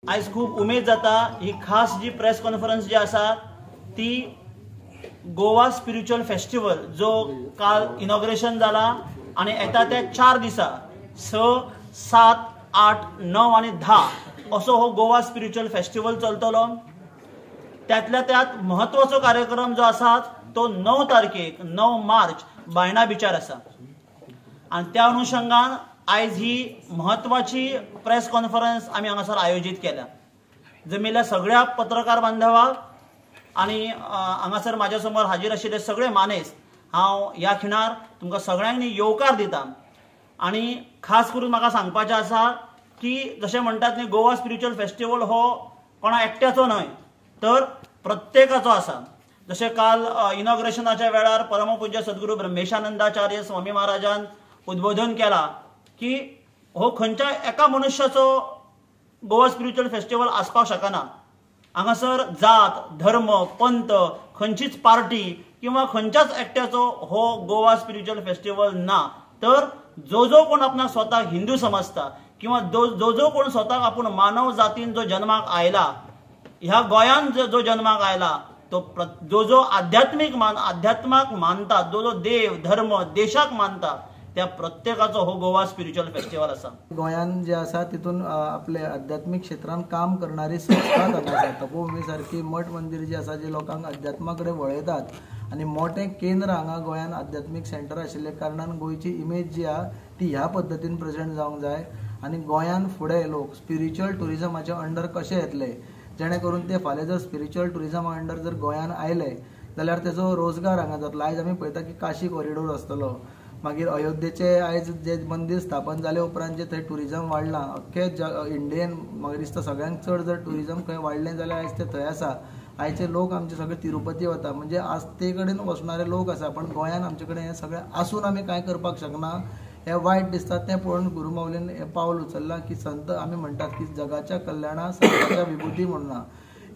आज खूप उमेद जाता ही खास जी प्रेस कॉन्फरन्स जी आसा ती गोवा स्पिरिच्युअल फेस्टिवल जो काल इनॉग्रेशन जाला आणि येता ते 4 दिसा 6, 7, 8, 9 आणि 10 असो हो गोवा स्पिरिच्युअल फेस्टिवल चलतलो। त्यातल्या त्यात महत्वाचो कार्यक्रम जो आसा तो 9 तारखेक 9 मार्च बायणा बिचार आसा आणि त्या अनुषंगान आज ही महत्वाची प्रेस कॉन्फरन्स आम्ही हांगासर आयोजित केल्या। जमिल्ल्या सगळ्या पत्रकार बांधवांक आणि हांगासर माझ्या समोर हाजीर आशिल्ले सगळे मानेस हांव ह्या खिणार तुमकां सगळ्यांनी येवकार दिता आणि खास करून म्हाका सांगपाचें आसा की जशें म्हणटात न्ही गोवा स्पिरिच्युअल फेस्टिवल हो कोणा एकट्याचो न्हय तर प्रत्येकाचो आसा। जशें काल इनॉग्रेशनाच्या वेळार परमपूज्य सद्गुरू ब्रह्मेशानंदाचार्य स्वामी महाराजान उद्बोधन केला की हो खंयच्या एका मनुष्याचो गोवा स्पिरिच्युअल फेस्टिवल आसपाक शकना। हांगासर जात धर्म पंथ खंयचीच पार्टी किंवा खंयच्याच एकट्याचो हो गोवा स्पिरिच्युअल फेस्टिवल ना तर जो कोण आपणाक स्वताक हिंदू समजता किंवा जो कोण स्वताक आपूण मानव जातीन जो जन्माक आयला ह्या गोंयान जो जन्माक आयला तो जो अध्यात्माक मानता जो देव धर्म देशाक मानता त्या प्रत्येकाचो हो गोवा स्पिरिच्युअल फेस्टिवल आसा। गोंयान जे आसा तितून आपले आध्यात्मिक क्षेत्रांत काम करणारी संस्था आसा। तपोभूमी सारखी मठ मंदिर जी आसा जे लोकांक अध्यात्मा कडेन वळयतात आणि मोठें केंद्र हांगा गोंयान आध्यात्मिक सेंटर आशिल्ले कारणान गोंयची इमेज जी आहा ती ह्या पद्दतीन प्रेजेंट जावंक जाय आणि गोंयान फुडें लोक स्पिरिच्युअल टुरिजमाच्या अंडर कशे येतले जेणे करून ते फाल्यां जर स्पिरिच्युअल टुरिजमा अंडर जर गोंयान आयले जाल्यार तेजो रोजगार हांगा जातलो। आयज आमी पळयता की काशी कॉरिडोर आसतलो, मागीर अयोध्येचे आयज जे मंदिर स्थापन जाले उपरांत जे थंय टुरिजम वाडलां अख्खे इंडियेन म्हाका दिसता सगळ्यांत चड जर टुरिजम खंय वाडलें जाल्यार आयज ते थंय आसा। आयचे लोक आमचे सगळे तिरुपती वता म्हणजे आस्ते कडेन वचणारे लोक आसा पण गोंयान आमचे कडेन हें सगळें आसून आमी कांय करपाक शकना हें वायट दिसता। तें पळोवन गुरू माऊलीन हें पावल उचललां की संत आमी म्हणटात की जगाच्या कल्याणा संतांच्या विभुती म्हणना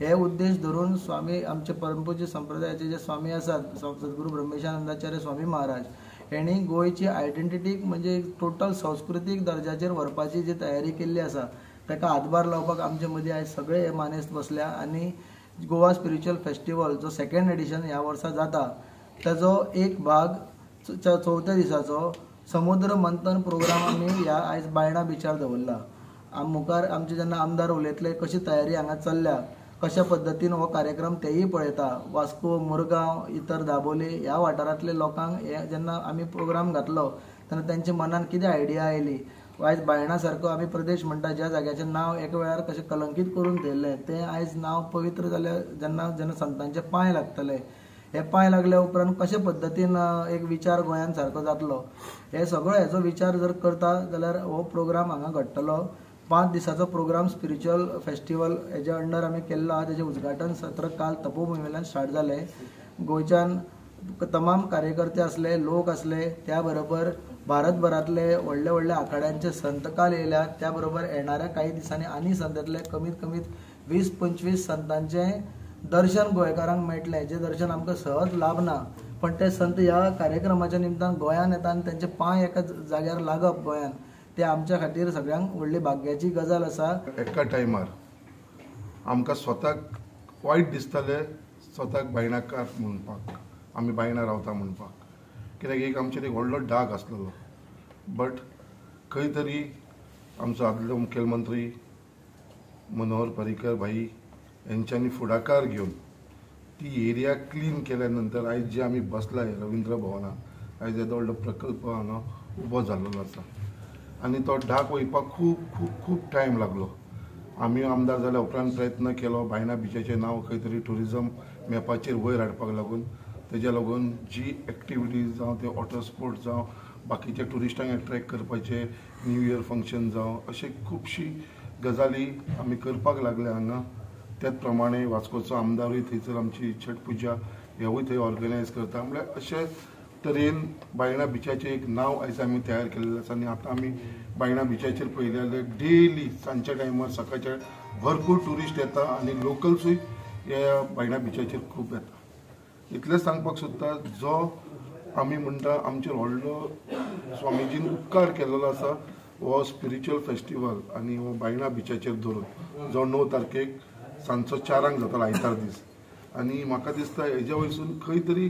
हे उद्देश धरून स्वामी आमचे परमपूज्य संप्रदायाचे जे स्वामी आसात सद्गुरू ब्रह्मेशानंदाचार्य स्वामी महाराज हेणी गोंयची आयडेंटिटी म्हणजे टोटल संस्कृतीक दर्जाचेर व्हरपाची जी तयारी केल्ली आसा ताका हातभार लावपाक आमचे मदीं आयज सगळे हे मानेस्त बसल्या आणि गोवा स्पिरिच्युअल फेस्टिवल जो 2nd एडिशन ह्या वर्सा जाता ताजो एक भाग 4थ्या दिसाचो समुद्र मंथन प्रोग्राम आमी ह्या आयज बायणा बिचार दवरला। मुखार आमचे जेन्ना आमदार उलयतले कशी तयारी हांगा चल्ल्या कशा पद्दतीन हो कार्यक्रम तेयी पळयता वास्को मुरगांव इतर दाबोले ह्या वाठारांतले लोकांक हे जेन्ना आमी प्रोग्राम घातलो तेन्ना तांच्या मनान कितें आयडिया आयली आयज बायणा सारको आमी प्रदेश म्हणटा ज्या जाग्याचें नांव एका वेळार कशें कलंकीत करून दवरलें तें आयज नांव पवित्र जाल्यार जेन्ना संतांचे पांय लागतले हे पांय लागल्या उपरांत कशे पद्दतीन एक विचार गोंयान सारको जातलो हे सगळो हेजो विचार जर करता जाल्यार हो प्रोग्राम हांगा घडटलो। 5 दिसाचो प्रोग्राम स्पिरिच्युअल फेस्टिवल हेजे अंडर आमी केल्लो आहा। तेजें उद्घाटन सत्र काल तपोभूमीवेल्यान स्टार्ट जालें। गोंयच्यान तमाम कार्यकर्ते आसले लोक आसले त्या बरोबर भारतभरांतले व्हडले व्हडले आखाड्यांचे संत काल येयल्यात त्या बरोबर येणाऱ्या काही दिसांनी आनी संतांतले कमीत कमीत 20-25 संतांचें दर्शन गोंयकारांक मेळटलें जे दर्शन आमकां सहज लाभना पण ते संत ह्या कार्यक्रमाच्या निमतान गोंयान येता आनी तांचे पांय एका जाग्यार लागप गोंयान ते आमच्या खातीर सगळ्यांक व्हडली भाग्याची गजाल आसा। एका टायमार आमकां स्वताक वायट दिसतालें स्वताक बायणाकार म्हणपाक आमी बायणा रावता म्हणपाक कित्याक एक आमचेर एक व्हडलो डाग आसलेलो बट खंय तरी आमचो आदलो मुखेलमंत्री मनोहर पर्रीकर भाई यांच्यांनी फुडाकार घेवन ती एरिया क्लीन केल्या नंतर आयज जे आमी बसलाय रवींद्र भवनात आयज येदो व्हडलो प्रकल्प हांगा उबो जाल्लो आसा आनी तो डाग वयपाक खूब खूब खूब टायम लागलो। आमी आमदार जाल्या उपरांत प्रयत्न केलो बायणा बिचाचें नांव खंय तरी टुरिजम मॅपाचेर वयर हाडपाक लागून तेज्या लागून जी एक्टिविटीज जावं ते वॉटर स्पोर्ट्स जावं बाकीच्या टुरिस्टांक एट्रॅक्ट करपाचे न्यू इयर फंक्शन जावं अशे खुबशी गजाली आमी करपाक लागले हांगा। त्याच प्रमाणे वास्कोचो आमदारूय थंयसर आमची छट पुजा हेवूय थंय ऑर्गनायज करता म्हळ्यार अशे तरेन बायणा बिचाचें एक नांव आयज आमी तयार केल्लें आसा आनी आतां आमी बायणा बिचाचेर पळयलें जाल्यार डेली सांजच्या टायमार सकाळच्या भरपूर टुरिस्ट येता आनी लोकल्सूय ह्या बायणा बिचाचेर खूब येता। इतलेंच सांगपाक सोदता जो आमी म्हणटा आमचेर व्हडलो स्वामीजीन उपकार केल्लो आसा हो स्पिरिच्युअल फेस्टिवल आनी हो बायणा बिचाचेर धरून जो 9 तारखेक सांजचो 4 जातालो आयतार दीस आनी म्हाका दिसता हेजे वयरसून खंय तरी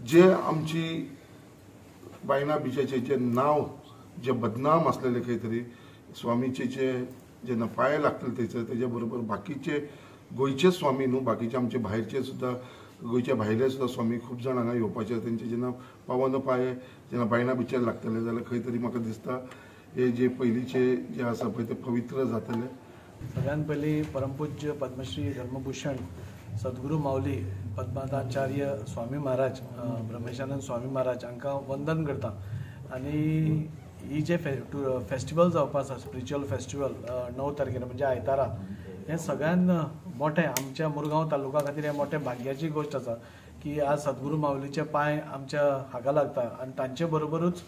जे आमची बायणा बिचाचे जे नांव जे बदनाम आसलेले खंय तरी स्वामीचे जेन्ना पांय लागतले थंयसर तेजे बरोबर बाकीचे गोंयचे स्वामी न्हू बाकीचे आमचे भायरचे सुद्दां गोंयच्या भायले सुद्दां स्वामी खूब जाण हांगा येवपाचे तेंचे जेन्ना पावन पांय जेन्ना बायणा बिचार लागतले जाल्यार खंय तरी म्हाका दिसता हे जे पयलींचे जे आसा पळय ते पवित्र जातले. सगळ्यात पयलीं परमपूज्य पद्मश्री धर्मभूषण सद्गुरू माऊली पद्मनाथाचार्य स्वामी महाराज ब्रह्मेशानंद स्वामी महाराज हांकां वंदन करता आनी ही जे फेस्टिवल जावपा आसा स्पिरिच्युअल फेस्टिवल 9 तारखेर म्हणजे आयतारा हें सगळ्यान मोठें आमच्या मुरगांव तालुका खातीर हें मोठें भाग्याची गोश्ट आसा की आज सद्गुरू माऊलीचे पांय आमच्या हाका लागता आनी तांचे बरोबरूच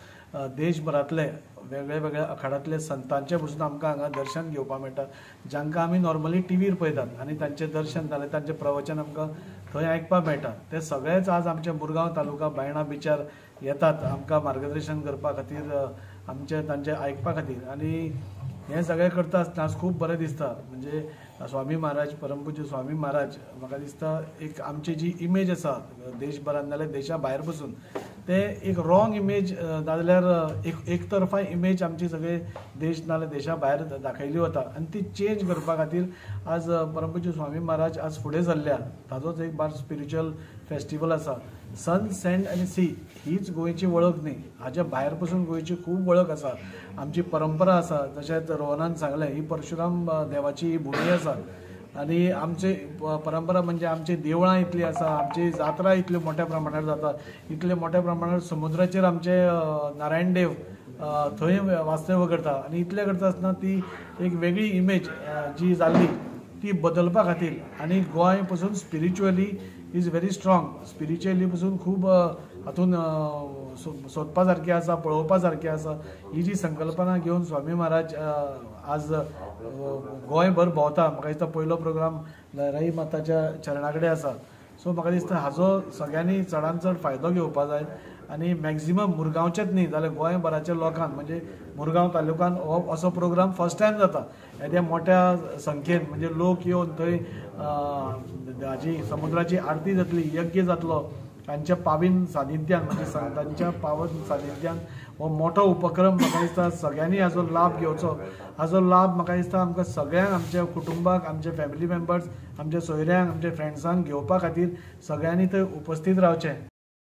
देशभरांतले वेगळे वेगळ्या आखाड्यांतले संतांचे पसून आमकां हांगा दर्शन घेवपाक मेळटा जांकां आमी नॉर्मली टीव्हीर पळयतात आनी तांचें दर्शन जालें तांचें प्रवचन आमकां थंय आयकपाक मेळटा. ते सगळेच आज आमच्या मुरगांव तालुका बायणा बिचार येतात आमकां मार्गदर्शन करपा खातीर आमचे तांचे आयकपा खातीर आनी हें सगळें करता आसतना खूब बरें दिसता. म्हणजे स्वामी महाराज परमपूज्य स्वामी महाराज म्हाका दिसता एक आमची जी इमेज आसा देशभरांत नाजाल्यार देशा भायर पसून ते एक रॉंग इमेज नाजाल्यार एक तरफा इमेज आमची सगळे देश नाजाल्यार देशा भायर दाखयली वता आनी ती चेंज करपा खातीर आज परमपूज्य स्वामी महाराज आज फुडें सरल्या. ताजोच एक बार स्पिरिच्युअल फेस्टिवल आसा. सन सँड आनी सी हीच गोंयची वळख न्ही हाच्या भायर पसून गोंयची खूब वळख आसा. आमची परंपरा आसा जशें रोहनान सांगलें ही परशुराम देवाची ही भुमी आसा आनी आमची परंपरा म्हणजे आमची देवळां इतली आसा आमची जात्रा इतल्यो मोठ्या प्रमाणार जाता इतले मोठ्या प्रमाणार समुद्राचेर आमचे नारायण देव थंय वास्तव्य करता आनी इतलें करता आसतना ती एक वेगळी इमेज जी जाल्ली ती बदलपा खातीर आनी गोंय पसून spiritually is very strong spiritually पसून खूब हातून सोदपा सारकें आसा पळोवपा सारकें आसा. ही जी संकल्पना घेवन स्वामी महाराज आज गोंयभर भोंवता. म्हाका दिसता पयलो प्रोग्राम लहराई माताच्या चरणा कडेन आसा. सो म्हाका दिसता हाजो सगळ्यांनी चडांत चड फायदो घेवपा जाय आनी मॅक्झिमम मुरगांवचेच न्ही जाल्यार गोंयभराच्या लोकांक म्हणजे मुरगांव तालुक्यान हो असो प्रोग्राम फर्स्ट टायम जाता. येद्या मोठ्या संख्येन म्हणजे लोक येवन थंय हाजी समुद्राची आरती जातली यज्ञ जातलो तांच्या पावीन सानिध्यान म्हणजे संतांच्या पावन सानिध्यान हो मोठो उपक्रम म्हाका दिसता सगळ्यांनी हाजो लाभ घेवचो. हाजो लाभ म्हाका दिसता आमकां सगळ्यांक आमच्या कुटुंबाक आमचे फॅमिली मेंबर्स आमच्या सोयऱ्यांक आमच्या फ्रेंड्सांक घेवपा खातीर सगळ्यांनी थंय उपस्थित रावचें